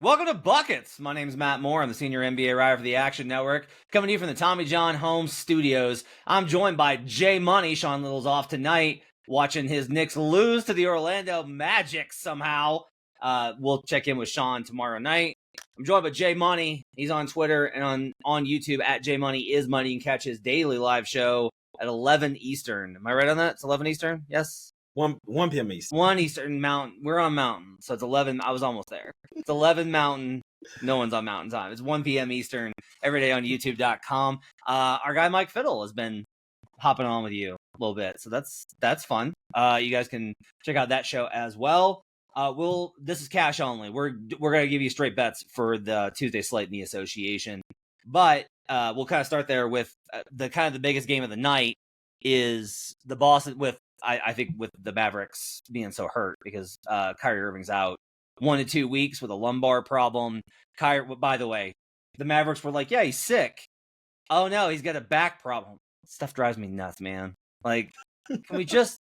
Welcome to Buckets. My name is Matt Moore. I'm the senior NBA writer for the Action Network, coming to you from the Tommy John Home Studios. I'm joined by Jay Money. Sean Little's off tonight, watching his Knicks lose to the Orlando Magic somehow. We'll check in with Sean tomorrow night. I'm joined by Jay Money. He's on Twitter and on YouTube at Jay Money is Money. You can catch his daily live show at 11 Eastern. Am I right on that? It's 11 Eastern? Yes? 1 p.m. Eastern. 1 Eastern Mountain. We're on Mountain, so it's 11. I was almost there. It's 11 Mountain. No one's on Mountain Time. It's 1 p.m. Eastern every day on YouTube.com. Our guy Mike Fiddle has been hopping on with you a little bit, so that's fun. You guys can check out that show as well. This is cash only. We're gonna give you straight bets for the Tuesday slate in the association, but we'll kind of start there with the biggest game of the night is the Boston with. I think with the Mavericks being so hurt because Kyrie Irving's out 1 to 2 weeks with a lumbar problem. By the way, the Mavericks were like, yeah, he's sick. Oh no, he's got a back problem. Stuff drives me nuts, man. Like, can we just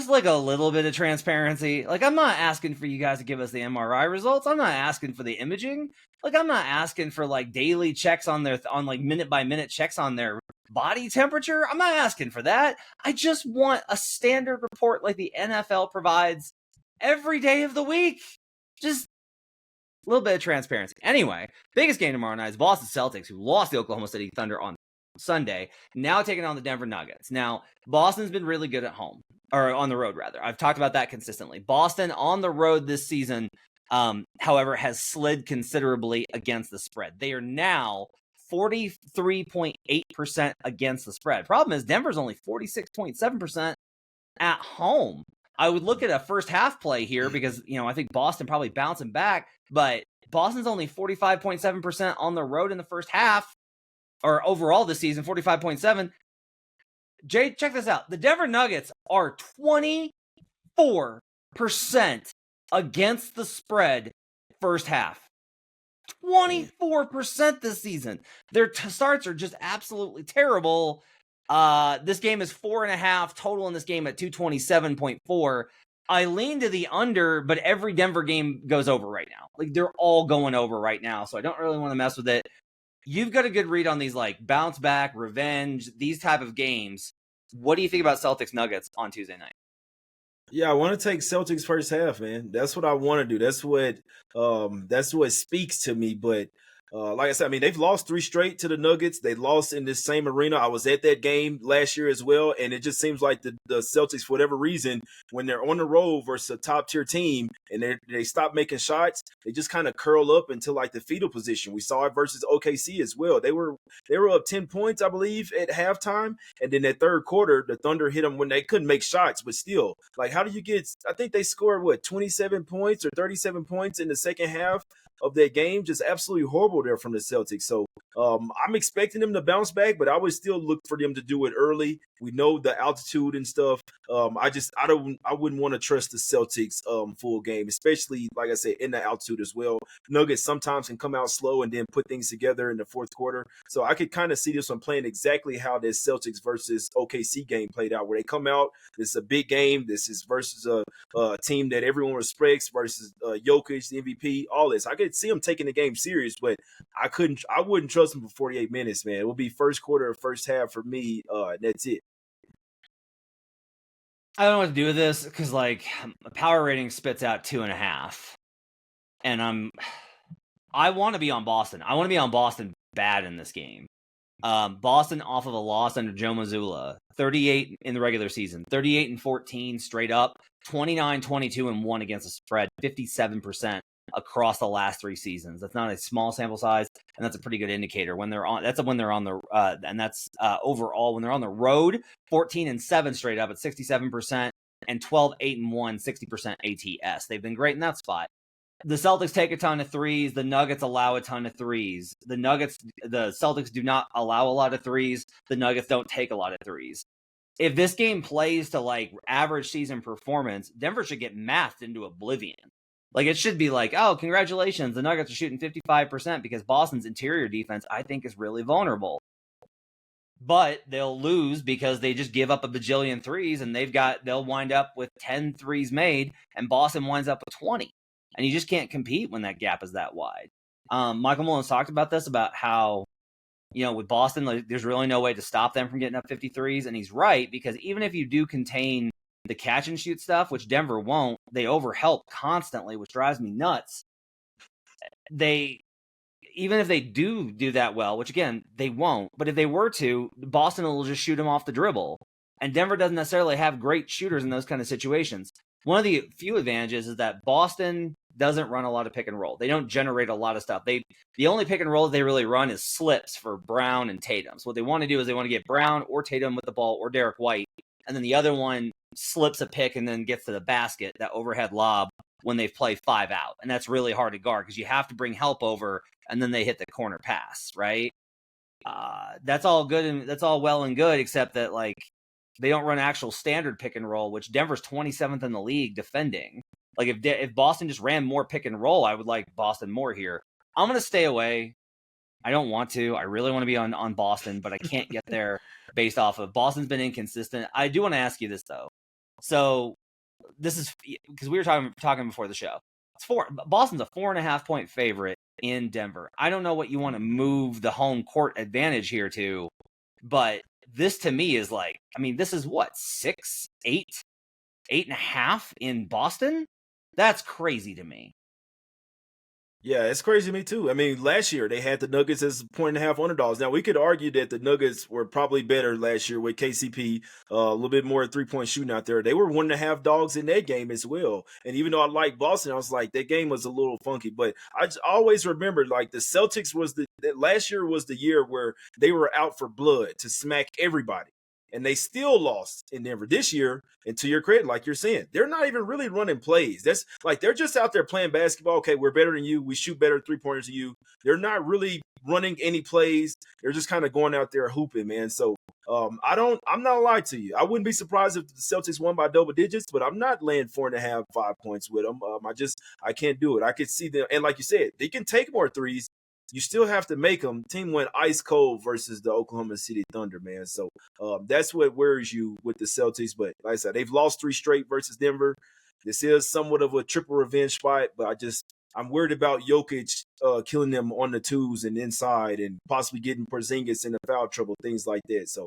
like a little bit of transparency? Like, I'm not asking for you guys to give us the MRI results. I'm not asking for the imaging. Like, I'm not asking for like daily checks on like minute by minute checks on their body temperature. I'm not asking for that. I just want a standard report like the NFL provides every day of the week. Just a little bit of transparency. Anyway, biggest game tomorrow night is Boston Celtics, who lost the Oklahoma City Thunder on Sunday, now taking on the Denver Nuggets. Now, Boston's been really good at home, or on the road, rather. I've talked about that consistently. Boston on the road this season, however, has slid considerably against the spread. They are now 43.8% against the spread. Problem is, Denver's only 46.7% at home. I would look at a first half play here because, I think Boston probably bouncing back, but Boston's only 45.7% on the road in the first half, or overall this season, 45.7. Jay, check this out. The Denver Nuggets are 24% against the spread first half. 24% this season. Their starts are just absolutely terrible. This game is 4.5 total in this game at 227.4. I lean to the under, but every Denver game goes over right now. Like, they're all going over right now, so I don't really want to mess with it. You've got a good read on these, like, bounce back, revenge, these type of games. What do you think about Celtics Nuggets on Tuesday night? Yeah, I want to take Celtics first half, man. That's what I want to do. That's what speaks to me. But like I said, I mean, they've lost 3 straight to the Nuggets. They lost in this same arena. I was at that game last year as well, and it just seems like the Celtics, for whatever reason, when they're on the road versus a top-tier team and they stop making shots, they just kind of curl up into like the fetal position. We saw it versus OKC as well. They were up 10 points, I believe, at halftime, and then that third quarter, the Thunder hit them when they couldn't make shots, but still, like, how do you get – I think they scored, 27 points or 37 points in the second half of that game. Just absolutely horrible there from the Celtics. So I'm expecting them to bounce back, but I would still look for them to do it early. We know the altitude and stuff. I wouldn't want to trust the Celtics full game, especially, like I said, in the altitude as well. Nuggets sometimes can come out slow and then put things together in the fourth quarter. So I could kind of see this one playing exactly how this Celtics versus OKC game played out, where they come out, this is a big game. This is versus a team that everyone respects versus Jokic, the MVP, all this. I could see them taking the game serious, but I wouldn't trust them for 48 minutes, man. It will be first quarter or first half for me. That's it. I don't know what to do with this because, like, power rating spits out 2.5, and I want to be on Boston. I want to be on Boston bad in this game. Boston off of a loss under Joe Mazzulla, 38 in the regular season, 38-14 straight up, 29-22-1 against the spread, 57% across the last 3 seasons. That's not a small sample size, and that's a pretty good indicator when they're on. That's when they're on the and that's overall when they're on the road. 14-7 straight up at 67%, and 12-8-1, 60% ATS. They've been great in that spot. The Celtics take a ton of threes. The Nuggets allow a ton of threes. The Celtics do not allow a lot of threes. The Nuggets don't take a lot of threes. If this game plays to like average season performance, Denver should get mathed into oblivion. Like, it should be like, oh, congratulations, the Nuggets are shooting 55% because Boston's interior defense, I think, is really vulnerable. But they'll lose because they just give up a bajillion threes, and they'll wind up with 10 threes made, and Boston winds up with 20. and you just can't compete when that gap is that wide. Michael Mullins talked about this, about how, with Boston, like, there's really no way to stop them from getting up 53s, and he's right, because even if you do contain the catch and shoot stuff, which Denver won't, they overhelp constantly, which drives me nuts. Even if they do that well, which again, they won't, but if they were to, Boston will just shoot them off the dribble. And Denver doesn't necessarily have great shooters in those kind of situations. One of the few advantages is that Boston doesn't run a lot of pick and roll. They don't generate a lot of stuff. The only pick and roll they really run is slips for Brown and Tatum. So what they want to do is they want to get Brown or Tatum with the ball, or Derek White, and then the other one slips a pick and then gets to the basket, that overhead lob, when they've played 5 out. And that's really hard to guard because you have to bring help over, and then they hit the corner pass, right? That's all good, and that's all well and good, except that, like, they don't run actual standard pick and roll, which Denver's 27th in the league defending. Like, if Boston just ran more pick and roll, I would like Boston more here. I'm going to stay away. I don't want to. I really want to be on Boston, but I can't get there based off of Boston's been inconsistent. I do want to ask you this, though. So this is because we were talking before the show. Boston's a 4.5 point favorite in Denver. I don't know what you want to move the home court advantage here to, but this to me is like, I mean, this is what, 6, 8, 8.5 in Boston? That's crazy to me. Yeah, it's crazy to me too. I mean, last year they had the Nuggets as 1.5 underdogs. Now we could argue that the Nuggets were probably better last year with KCP, a little bit more 3-point shooting out there. They were 1.5 dogs in that game as well. And even though I like Boston, I was like, that game was a little funky. But I just always remember, like, the Celtics last year was the year where they were out for blood to smack everybody. And they still lost in Denver this year. And to your credit, like you're saying, they're not even really running plays. That's like, they're just out there playing basketball. Okay, we're better than you. We shoot better 3-pointers than you. They're not really running any plays. They're just kind of going out there hooping, man. So I'm not lying to you. I wouldn't be surprised if the Celtics won by double digits, but I'm not laying 4.5, 5 points with them. I can't do it. I could see them. And like you said, they can take more threes. You still have to make them. Team went ice cold versus the Oklahoma City Thunder, man. So that's what worries you with the Celtics. But like I said, they've lost 3 straight versus Denver. This is somewhat of a triple revenge spot, but I'm worried about Jokic killing them on the twos and inside, and possibly getting Porzingis into foul trouble, things like that. So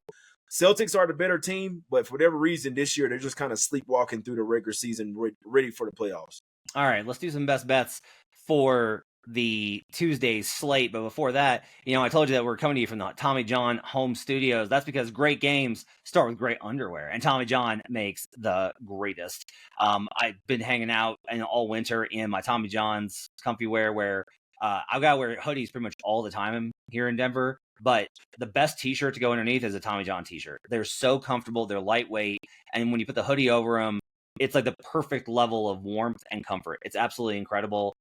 Celtics are the better team, but for whatever reason this year, they're just kind of sleepwalking through the regular season, ready for the playoffs. All right, let's do some best bets for the Tuesday slate. But before that, I told you that we're coming to you from the Tommy John home studios. That's because great games start with great underwear, and Tommy John makes the greatest. I've been hanging out all winter in my Tommy John's comfy wear, where I've got to wear hoodies pretty much all the time here in Denver. But the best t-shirt to go underneath is a Tommy John t-shirt. They're so comfortable, they're lightweight, and when you put the hoodie over them, it's like the perfect level of warmth and comfort. It's absolutely incredible.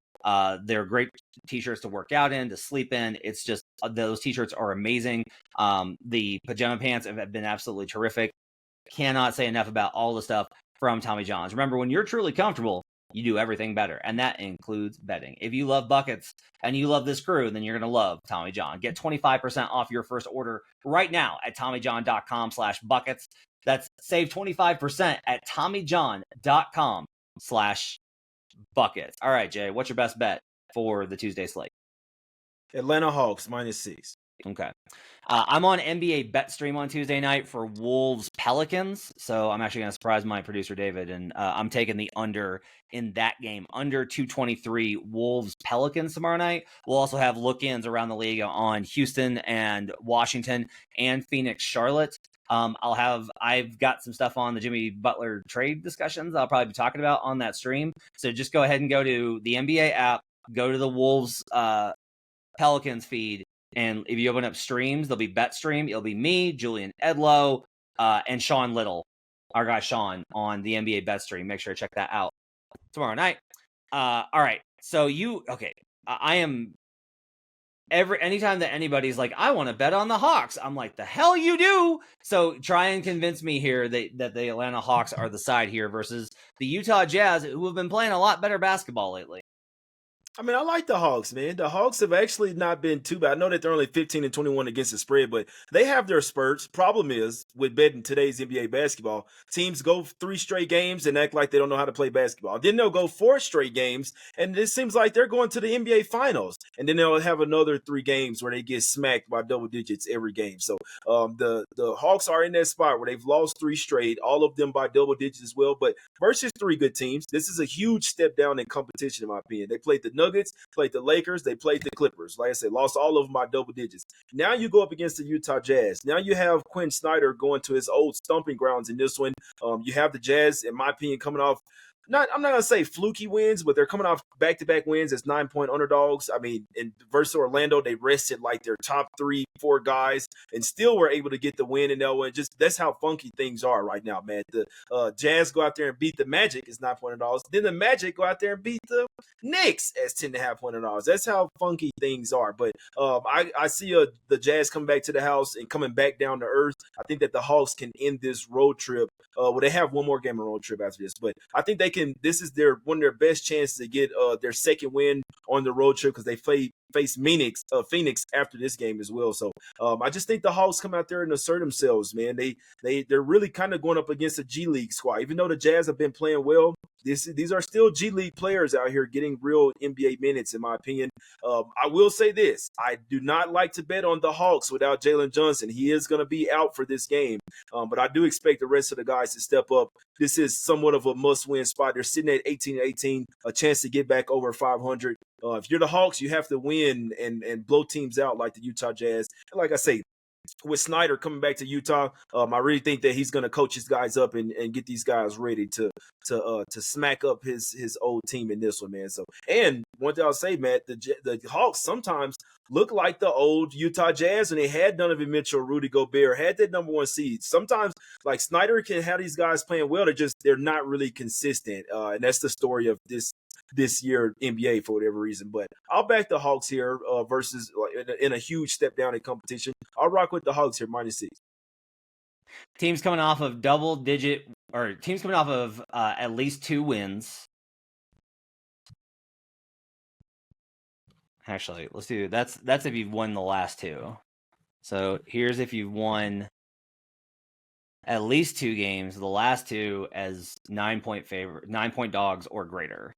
They're great t-shirts to work out in, to sleep in. It's just, those t-shirts are amazing. The pajama pants have been absolutely terrific. Cannot say enough about all the stuff from Tommy John's. Remember, when you're truly comfortable, you do everything better, and that includes betting. If you love buckets and you love this crew, then you're going to love Tommy John. Get 25% off your first order right now at TommyJohn.com/buckets. That's save 25% at TommyJohn.com/buckets. All right, Jay, what's your best bet for the Tuesday slate? Atlanta Hawks -6. Okay. I'm on NBA Bet Stream on Tuesday night for Wolves Pelicans. So I'm actually going to surprise my producer, David, and I'm taking the under in that game. Under 223 Wolves Pelicans tomorrow night. We'll also have look-ins around the league on Houston and Washington and Phoenix, Charlotte. I've got some stuff on the Jimmy Butler trade discussions I'll probably be talking about on that stream. So just go ahead and go to the NBA app, go to the Wolves Pelicans feed, and if you open up streams, there'll be Bet Stream. It'll be me, Julian Edlow, and Sean Little, our guy Sean, on the NBA Bet Stream. Make sure to check that out tomorrow night. All right. So I am anytime that anybody's like, I want to bet on the Hawks, I'm like, the hell you do. So try and convince me here that the Atlanta Hawks are the side here versus the Utah Jazz, who have been playing a lot better basketball lately. I mean, I like the Hawks, man. The Hawks have actually not been too bad. I know that they're only 15-21 against the spread, but they have their spurts. Problem is, with betting today's NBA basketball, teams go 3 straight games and act like they don't know how to play basketball. Then they'll go 4 straight games, and it seems like they're going to the NBA Finals. And then they'll have another 3 games where they get smacked by double digits every game. So the Hawks are in that spot where they've lost 3 straight, all of them by double digits as well. But versus 3 good teams, this is a huge step down in competition, in my opinion. They played the Nuggets, played the Lakers, they played the Clippers. Like I said, lost all of them by double digits. Now you go up against the Utah Jazz. Now you have Quinn Snyder going to his old stomping grounds in this one. You have the Jazz, in my opinion, coming off I'm not gonna say fluky wins, but they're coming off back-to-back wins as 9-point underdogs. I mean, in versus Orlando, they rested like their top 3-4 guys and still were able to get the win in that one. Just that's how funky things are right now, man. The Jazz go out there and beat the Magic as 9-point underdogs. Then the Magic go out there and beat the Knicks as 10.5-point underdogs. That's how funky things are. But I see the Jazz coming back to the house and coming back down to earth. I think that the Hawks can end this road trip. Well, they have one more game on road trip after this, but I think they can. This is one of their best chances to get their second win on the road trip because they face Phoenix after this game as well. So I just think the Hawks come out there and assert themselves, man. They're really kind of going up against a G League squad, even though the Jazz have been playing well. These are still G League players out here getting real NBA minutes, in my opinion. I will say this: I do not like to bet on the Hawks without Jalen Johnson. He is going to be out for this game, but I do expect the rest of the guys to step up. This is somewhat of a must-win spot. They're sitting at 18-18, a chance to get back over 500. If you're the Hawks, you have to win and blow teams out like the Utah Jazz. And like I say, with Snyder coming back to Utah, I really think that he's going to coach his guys up and get these guys ready to smack up his old team in this one, man. So, and one thing I'll say, Matt, the Hawks sometimes look like the old Utah Jazz, and they had Donovan Mitchell, Rudy Gobert, had that number 1 seed. Sometimes, like Snyder can have these guys playing well, they're not really consistent, and that's the story of this year NBA for whatever reason. But I'll back the Hawks here versus in a huge step down in competition. I'll rock with the Hawks here -6. Teams coming off of teams coming off of at least 2 wins. Actually, let's do that's if you've won the last 2. So here's if you've won at least 2 games, the last 2 as 9-point dogs or greater.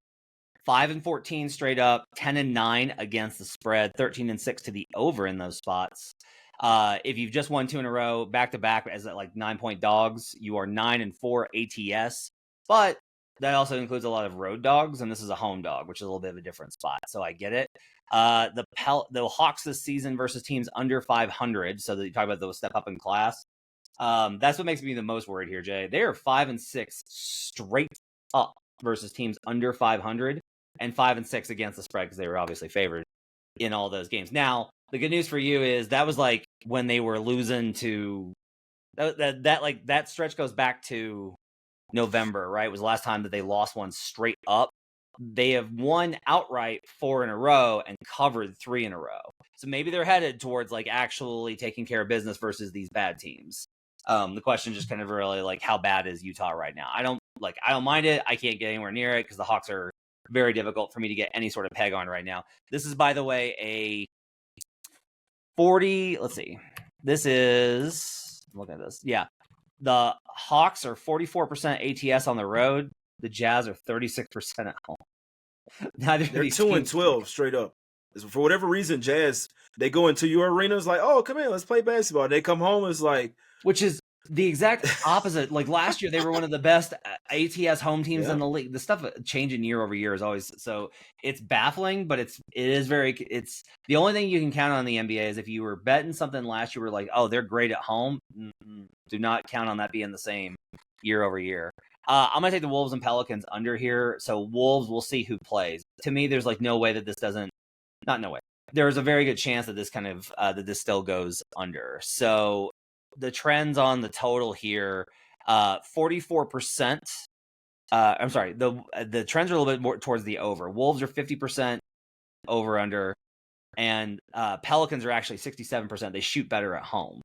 5-14 straight up, 10-9 against the spread, 13-6 to the over in those spots. If you've just won 2 in a row, back to back as like 9-point dogs, you are 9-4 ATS. But that also includes a lot of road dogs, and this is a home dog, which is a little bit of a different spot. So I get it. The Hawks this season versus teams under 500. So that you talk about those step up in class. That's what makes me the most worried here, Jay. They are 5-6 straight up versus teams under 500. And 5-6 against the spread because they were obviously favored in all those games. Now, the good news for you is that was like when they were losing to that stretch goes back to November, right? It was the last time that they lost one straight up. They have won outright 4 in a row and covered 3 in a row. So maybe they're headed towards like actually taking care of business versus these bad teams. The question just kind of really like how bad is Utah right now? I don't mind it. I can't get anywhere near it because the Hawks are very difficult for me to get any sort of peg on right now. This is, by the way, a 40. Let's see. This is, look at this. Yeah. The Hawks are 44% ATS on the road. The Jazz are 36% at home. They're 2-12 straight up. For whatever reason, Jazz, they go into your arenas like, oh, come in, let's play basketball. And they come home, it's like, which is the exact opposite. Like last year, they were one of the best ATS home teams in the league. The stuff changing year over year is always so. It's baffling, but it's the only thing you can count on in the NBA is if you were betting something last year, were like, oh, they're great at home. Do not count on that being the same year over year. I'm gonna take the Wolves and Pelicans under here. So Wolves, we'll see who plays. To me, there's like no way that this doesn't. Not no way. There's a very good chance that this kind of that this still goes under. So the trends on the total here, 44%. I'm sorry. The trends are a little bit more towards the over. Wolves are 50% over under, and Pelicans are actually 67%. They shoot better at home,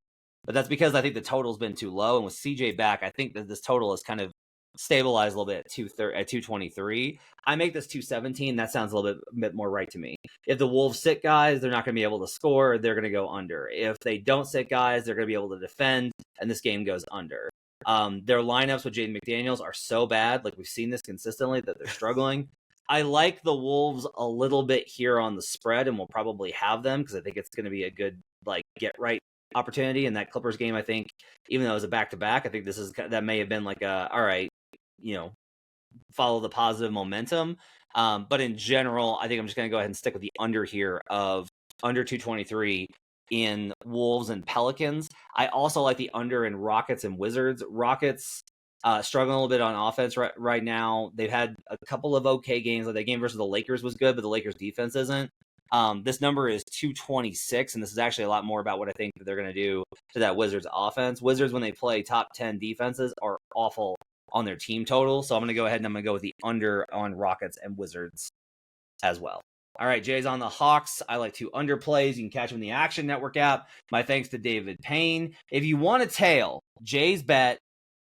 but that's because I think the total's been too low. And with CJ back, I think that this total is kind of stabilize a little bit at 223. I make this 217. That sounds a little bit more right to me. If the Wolves sit guys, they're not going to be able to score. They're going to go under. If they don't sit guys, they're going to be able to defend, and this game goes under. Their lineups with Jaden McDaniels are so bad. Like, we've seen this consistently, that they're struggling. I like the Wolves a little bit here on the spread, and we'll probably have them because I think it's going to be a good get right opportunity in that Clippers game. I think, even though it was a back-to-back, I think that may have been like all right, follow the positive momentum. But in general, I think I'm just going to go ahead and stick with the under here of under 223 in Wolves and Pelicans. I also like the under in Rockets and Wizards. Rockets struggling a little bit on offense right now. They've had a couple of okay games. Like, that game versus the Lakers was good, but the Lakers defense isn't. This number is 226, and this is actually a lot more about what I think that they're going to do to that Wizards offense. Wizards, when they play top 10 defenses, are awful on their team total. So I'm going to go ahead and I'm going to go with the under on Rockets and Wizards as well. All right, Jay's on the Hawks. I like to underplays. You can catch him in the Action Network app. My thanks to David Payne. If you want to tail Jay's bet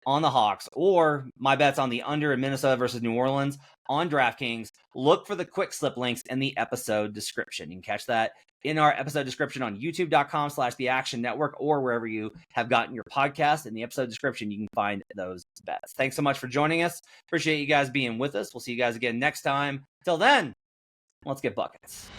on the Hawks or my bets on the under in Minnesota versus New Orleans on DraftKings, look for the quick slip links in the episode description. You can catch that in our episode description on youtube.com/the Action Network or wherever you have gotten your podcast. In the episode description, you can find those bets. Thanks so much for joining us. Appreciate you guys being with us. We'll see you guys again next time. Till then, let's get buckets.